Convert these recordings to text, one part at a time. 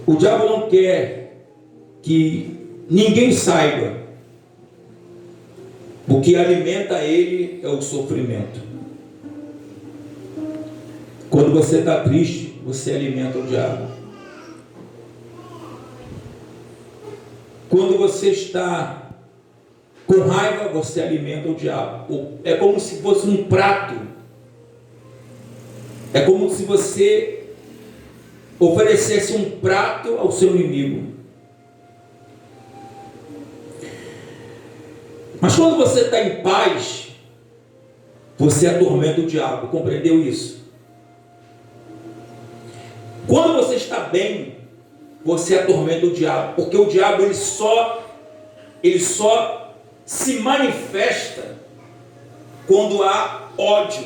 O diabo não quer que ninguém saiba. O que alimenta ele é o sofrimento. Quando você está triste, você alimenta o diabo. Quando você está com raiva, você alimenta o diabo. É como se fosse um prato. É como se você oferecesse um prato ao seu inimigo. Mas quando você está em paz, você atormenta o diabo. Compreendeu isso? Quando você está bem, você atormenta o diabo. Porque o diabo ele só se manifesta quando há ódio,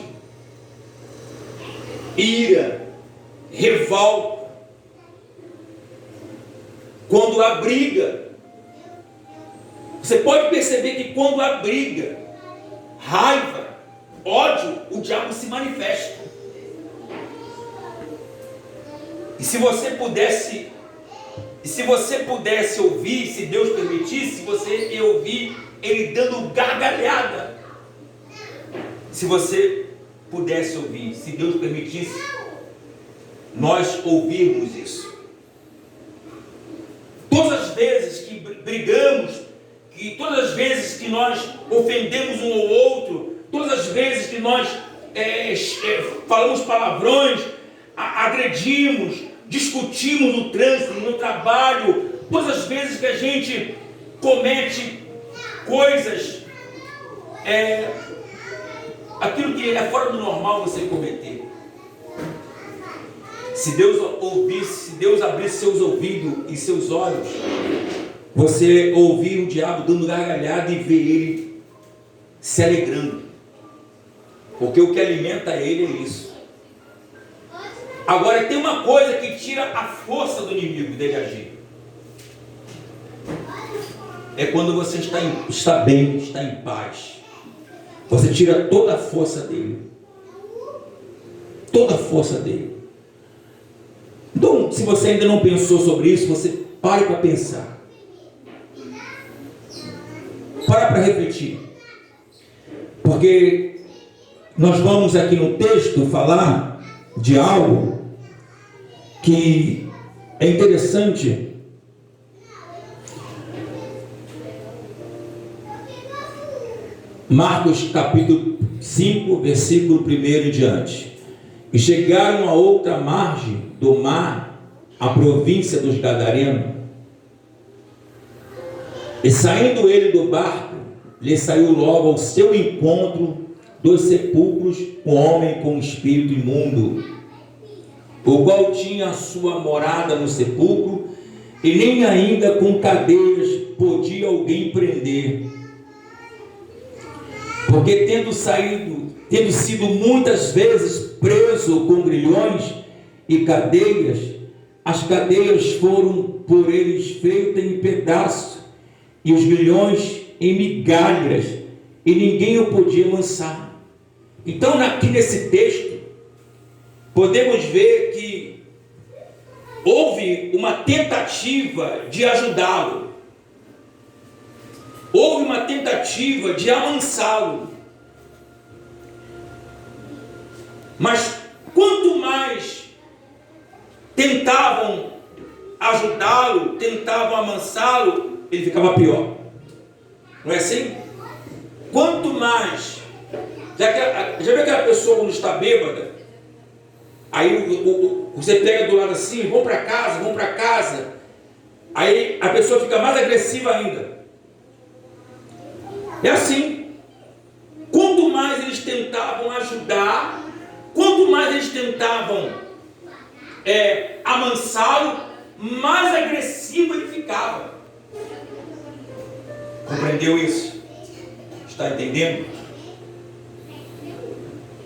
ira, revolta, quando há briga. Você pode perceber que quando há briga, raiva, ódio, o diabo se manifesta. E se você pudesse ouvir, se Deus permitisse, você ia ouvir ele dando gargalhada. Se você pudesse ouvir, se Deus permitisse, nós ouvirmos isso. Todas as vezes que brigamos, todas as vezes que nós ofendemos um ou outro, todas as vezes que nós falamos palavrões, agredimos, discutimos no trânsito, no trabalho, todas as vezes que a gente comete coisas, aquilo que é fora do normal você cometer. Se Deus ouvisse, se Deus abrisse seus ouvidos e seus olhos, você ouvir o diabo dando gargalhada e ver ele se alegrando. Porque o que alimenta ele é isso. Agora tem uma coisa que tira a força do inimigo dele agir. É quando você está bem, está em paz. Você tira toda a força dele. Toda a força dele. Então, se você ainda não pensou sobre isso, você pare para pensar. Para refletir. Porque nós vamos aqui no texto falar de algo que é interessante. Marcos capítulo 5, versículo 1 em diante. E chegaram a outra margem do mar, a província dos Gadarenos. E saindo ele do barco, lhe saiu logo ao seu encontro dos sepulcros um homem com espírito imundo, o qual tinha a sua morada no sepulcro, e nem ainda com cadeias podia alguém prender. Porque tendo sido muitas vezes preso com grilhões e cadeias, as cadeias foram por eles feitas em pedaços, e os grilhões em migalhas, e ninguém o podia lançar. Então, aqui nesse texto, podemos ver que houve uma tentativa de ajudá-lo, houve uma tentativa de amansá-lo, mas quanto mais tentavam ajudá-lo, tentavam amansá-lo, ele ficava pior. Não é assim? Quanto mais, já viu aquela pessoa quando está bêbada? Aí você pega do lado assim, vamos para casa. Aí a pessoa fica mais agressiva ainda. É assim. Quanto mais eles tentavam ajudar, quanto mais eles tentavam amansá-lo, mais agressivo ele ficava. Compreendeu isso? Está entendendo?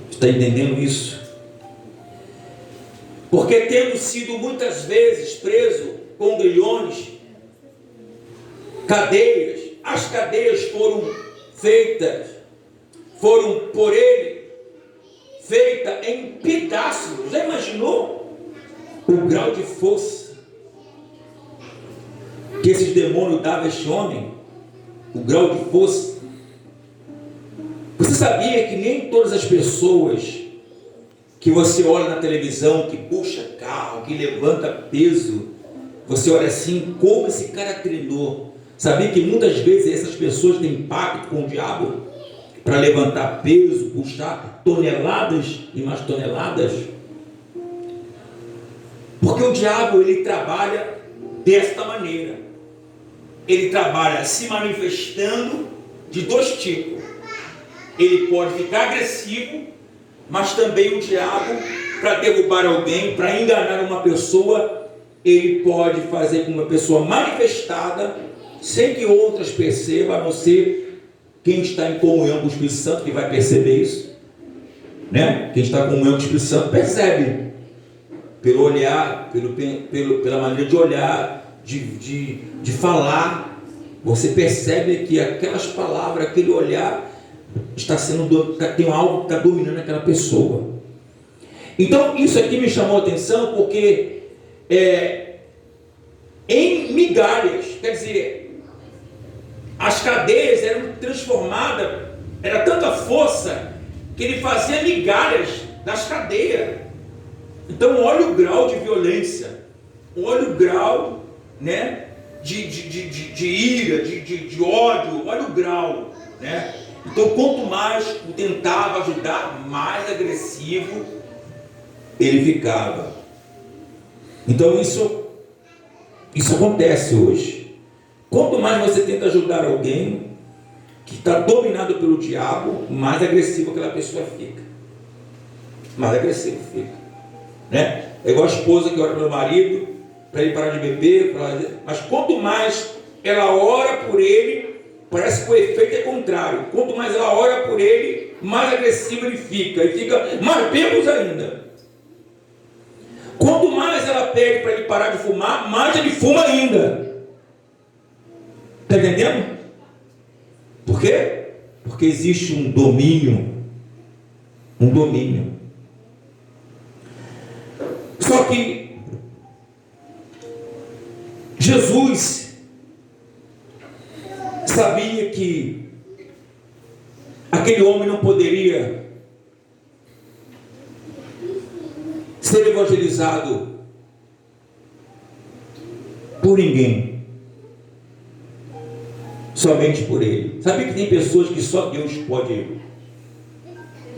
Está entendendo isso? Porque tendo sido muitas vezes preso com grilhões, cadeias, as cadeias foram por ele feitas em pedaços. Já imaginou o grau de força esses demônios davam a este homem, o grau de força. Você sabia que nem todas as pessoas que você olha na televisão, que puxa carro, que levanta peso, você olha assim, como esse cara treinou? Sabia que muitas vezes essas pessoas têm pacto com o diabo para levantar peso, puxar toneladas e mais toneladas? Porque o diabo, ele trabalha desta maneira. Ele trabalha se manifestando de dois tipos. Ele pode ficar agressivo, mas também o diabo, para derrubar alguém, para enganar uma pessoa, ele pode fazer com uma pessoa manifestada, sem que outras percebam, a não ser quem está em comunhão com o Espírito Santo, que vai perceber isso, né? Quem está em comunhão com o Espírito Santo percebe, pelo olhar, pela maneira de olhar, de falar, você percebe que aquelas palavras, aquele olhar, tem algo que está dominando aquela pessoa. Então isso aqui me chamou a atenção, porque em migalhas, quer dizer, as cadeias eram transformadas, era tanta força que ele fazia migalhas das cadeias. Então olha o grau de violência, olha o grau, né, de ira, de ódio, olha o grau, né? Então quanto mais tentava ajudar, mais agressivo ele ficava. Então isso acontece hoje. Quanto mais você tenta ajudar alguém que está dominado pelo diabo, mais agressivo aquela pessoa fica. Mais agressivo fica, né? É igual a esposa que ora pelo marido para ele parar de beber, mas quanto mais ela ora por ele, parece que o efeito é contrário. Quanto mais ela ora por ele, mais agressivo ele fica, e fica mais bêbado ainda. Quanto mais ela pede para ele parar de fumar, mais ele fuma ainda. Está entendendo? Por quê? Porque existe um domínio. Um domínio. Só que Jesus sabia que aquele homem não poderia ser evangelizado por ninguém, somente por ele. Sabe que tem pessoas que só Deus pode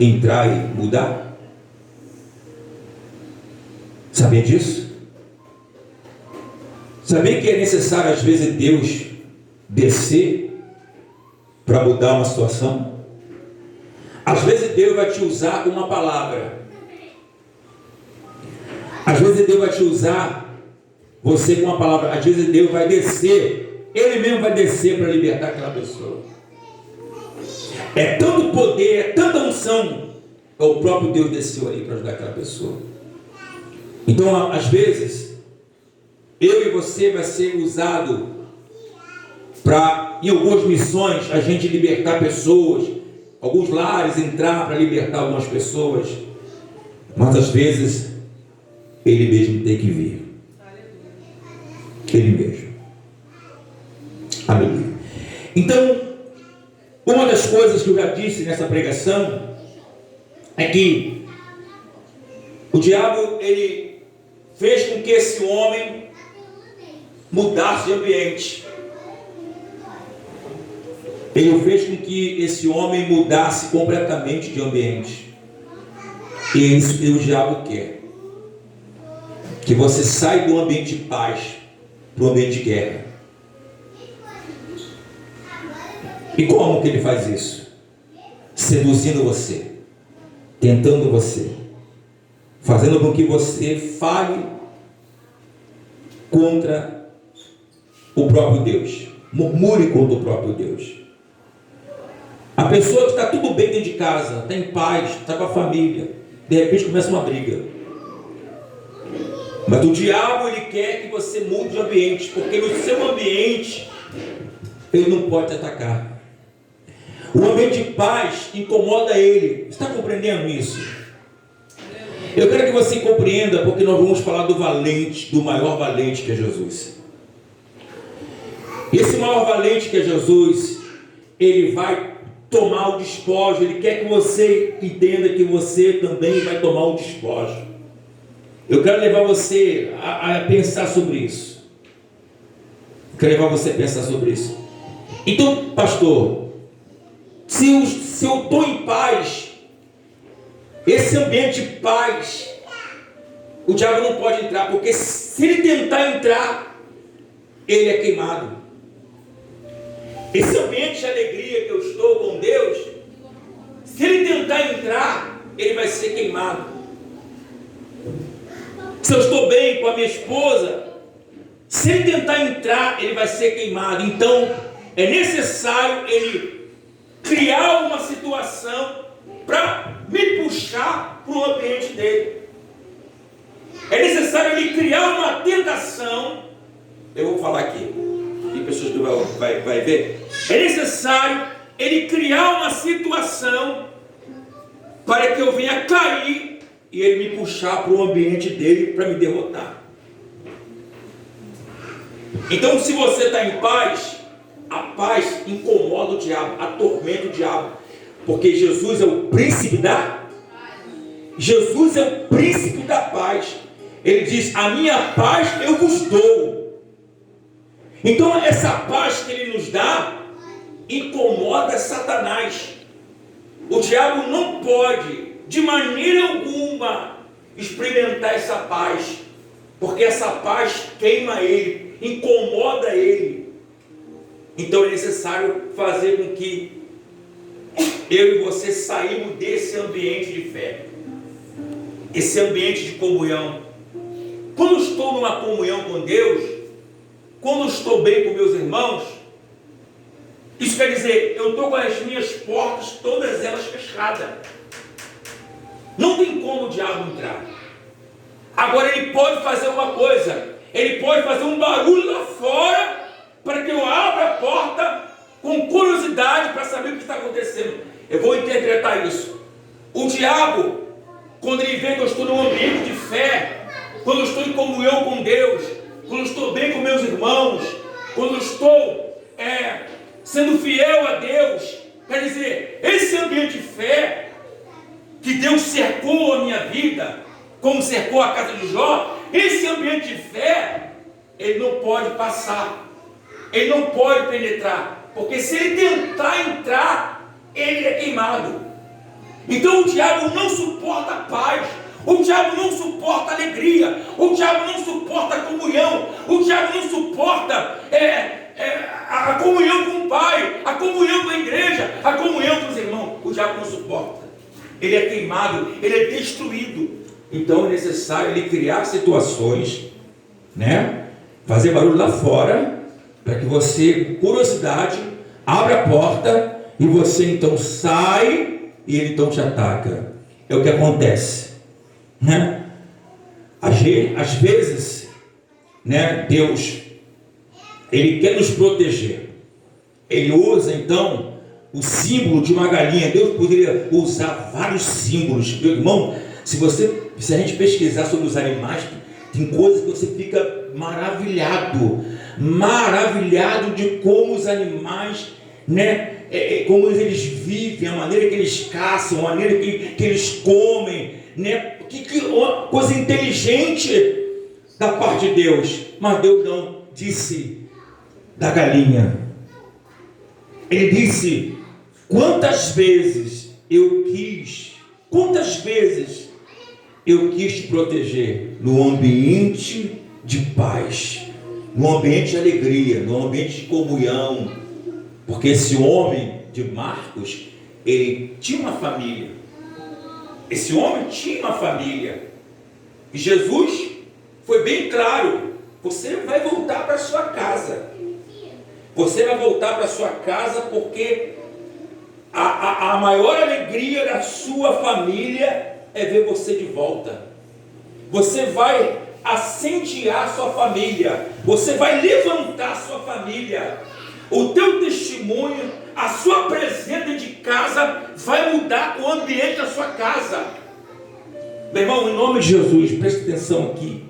entrar e mudar? Sabia disso? Sabia que é necessário às vezes Deus descer para mudar uma situação? Às vezes Deus vai te usar com uma palavra. Às vezes Deus vai te usar você com uma palavra. Às vezes Deus vai descer, Ele mesmo vai descer para libertar aquela pessoa. É tanto poder, é tanta unção, o próprio Deus desceu ali para ajudar aquela pessoa. Então, às vezes, eu e você vai ser usado para, em algumas missões, a gente libertar pessoas, alguns lares entrar para libertar algumas pessoas, mas às vezes Ele mesmo tem que vir. Ele mesmo. Aleluia. Então, uma das coisas que eu já disse nessa pregação é que o diabo, ele fez com que esse homem mudasse de ambiente. Ele fez com que esse homem mudasse completamente de ambiente. E é isso que o diabo quer. Que você saia do ambiente de paz para o ambiente de guerra. E como que ele faz isso? Seduzindo você, tentando você, fazendo com que você fale contra o próprio Deus, murmure contra o próprio Deus. A pessoa que está tudo bem dentro de casa, está em paz, está com a família, de repente começa uma briga. Mas o diabo, ele quer que você mude de ambiente, porque no seu ambiente ele não pode te atacar. O ambiente de paz incomoda ele. Está compreendendo isso? Eu quero que você compreenda, porque nós vamos falar do valente, do maior valente que é Jesus. Esse maior valente que é Jesus, ele vai tomar o despojo. Ele quer que você entenda que você também vai tomar o despojo. Eu quero levar você a pensar sobre isso. Quero levar você a pensar sobre isso. Então, pastor, se eu estou em paz, esse ambiente de paz, o diabo não pode entrar, porque se ele tentar entrar, ele é queimado. Esse ambiente de alegria que eu estou com Deus, se ele tentar entrar, ele vai ser queimado. Se eu estou bem com a minha esposa, se ele tentar entrar, ele vai ser queimado. Então, é necessário ele criar uma situação para me puxar para o ambiente dele. É necessário ele criar uma tentação. Eu vou falar aqui, e pessoas que vai ver. É necessário ele criar uma situação para que eu venha cair e ele me puxar para o ambiente dele para me derrotar. Então, se você está em paz, a paz incomoda o diabo, atormenta o diabo, porque Jesus é o príncipe da paz. Ele diz: a minha paz eu vos dou. Então, essa paz que ele nos dá incomoda Satanás. O diabo não pode, de maneira alguma, experimentar essa paz, porque essa paz queima ele, incomoda ele. Então é necessário fazer com que eu e você saímos desse ambiente de fé, esse ambiente de comunhão. Quando eu estou numa comunhão com Deus, quando eu estou bem com meus irmãos, isso quer dizer, eu estou com as minhas portas, todas elas fechadas. Não tem como o diabo entrar. Agora ele pode fazer uma coisa, ele pode fazer um barulho lá fora, para que eu abra a porta com curiosidade para saber o que está acontecendo. Eu vou interpretar isso. O diabo, quando ele vê que eu estou num ambiente de fé, quando eu estou em comunhão com Deus, quando eu estou bem com meus irmãos, quando eu estou sendo fiel a Deus, quer dizer, esse ambiente de fé que Deus cercou a minha vida, como cercou a casa de Jó, esse ambiente de fé, ele não pode passar, ele não pode penetrar, porque se ele tentar entrar, ele é queimado. Então o diabo não suporta a paz, o diabo não suporta a alegria, o diabo não suporta a comunhão, o diabo não suporta a comunhão com o Pai, a comunhão com a igreja, a comunhão com os irmãos. O diabo não suporta, ele é queimado, ele é destruído. Então é necessário ele criar situações, fazer barulho lá fora, para que você, com curiosidade, abra a porta e você então sai e ele então te ataca. É o que acontece, Às vezes, Deus, ele quer nos proteger. Ele usa então o símbolo de uma galinha. Deus poderia usar vários símbolos. Meu irmão, se a gente pesquisar sobre os animais, tem coisas que você fica maravilhado de como os animais, como eles vivem, a maneira que eles caçam, a maneira que eles comem, que coisa inteligente da parte de Deus. Mas Deus não disse da galinha. Ele disse: quantas vezes eu quis te proteger no ambiente de paz, no ambiente de alegria, no ambiente de comunhão. Porque esse homem de Marcos, ele tinha uma família. Esse homem tinha uma família. E Jesus foi bem claro: você vai voltar para sua casa. Você vai voltar para sua casa, porque a maior alegria da sua família é ver você de volta. Você vai acendiar sua família. Você vai levantar sua família. O teu testemunho, a sua presença de casa vai mudar o ambiente da sua casa. Meu irmão, em nome de Jesus, preste atenção aqui,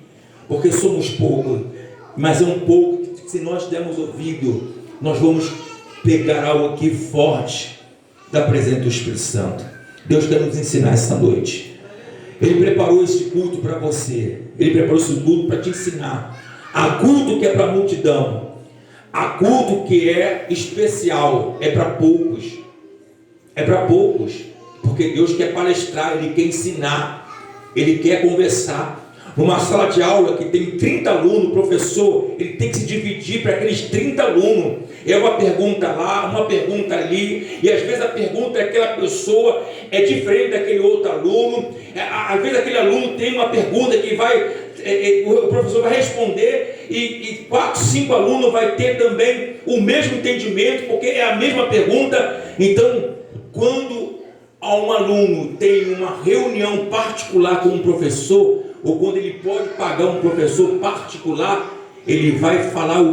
porque somos poucos, mas é um pouco que, se nós dermos ouvido nós vamos pegar algo aqui forte da presença do Espírito Santo. Deus quer nos ensinar essa noite. Ele preparou esse culto para você. Ele preparou esse culto para te ensinar. Há culto que é para a multidão. Há culto que é especial. É para poucos. É para poucos. Porque Deus quer palestrar, Ele quer ensinar, Ele quer conversar. Numa sala de aula que tem 30 alunos, o professor, ele tem que se dividir para aqueles 30 alunos. É uma pergunta lá, uma pergunta ali, e às vezes a pergunta daquela pessoa é diferente daquele outro aluno. Às vezes aquele aluno tem uma pergunta que o professor vai responder, e 4, 5 alunos vai ter também o mesmo entendimento, porque é a mesma pergunta. Então, quando um aluno tem uma reunião particular com um professor, ou quando ele pode pagar um professor particular, ele vai falar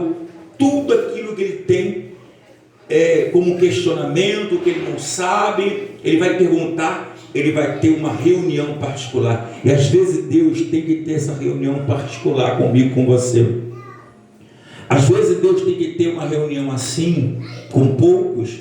tudo aquilo que ele tem como questionamento, que ele não sabe, ele vai perguntar, ele vai ter uma reunião particular. E às vezes Deus tem que ter essa reunião particular comigo, com você. Às vezes Deus tem que ter uma reunião assim, com poucos,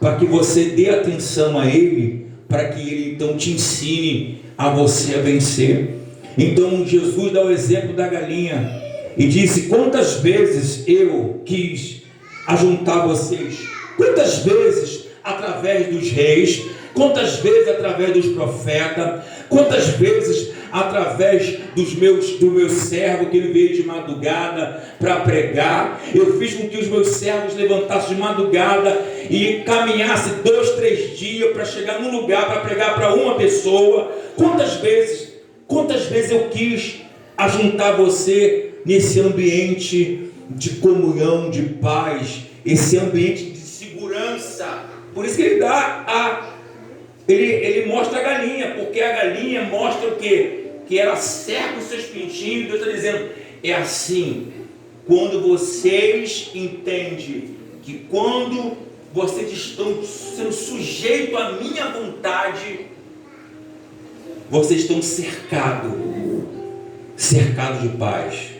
para que você dê atenção a Ele, para que Ele então te ensine a você a vencer. Então Jesus dá o exemplo da galinha e disse: quantas vezes eu quis ajuntar vocês, quantas vezes através dos reis, quantas vezes através dos profetas, quantas vezes através do meu servo que ele veio de madrugada para pregar. Eu fiz com que os meus servos levantassem de madrugada e caminhassem 2, 3 dias para chegar num lugar para pregar para uma pessoa. Quantas vezes eu quis ajuntar você nesse ambiente de comunhão, de paz, esse ambiente de segurança. Por isso que ele mostra a galinha, porque a galinha mostra o quê? Que ela cerca os seus pintinhos. Deus está dizendo, é assim, quando vocês entendem que quando vocês estão sendo sujeitos à minha vontade, vocês estão cercados de paz.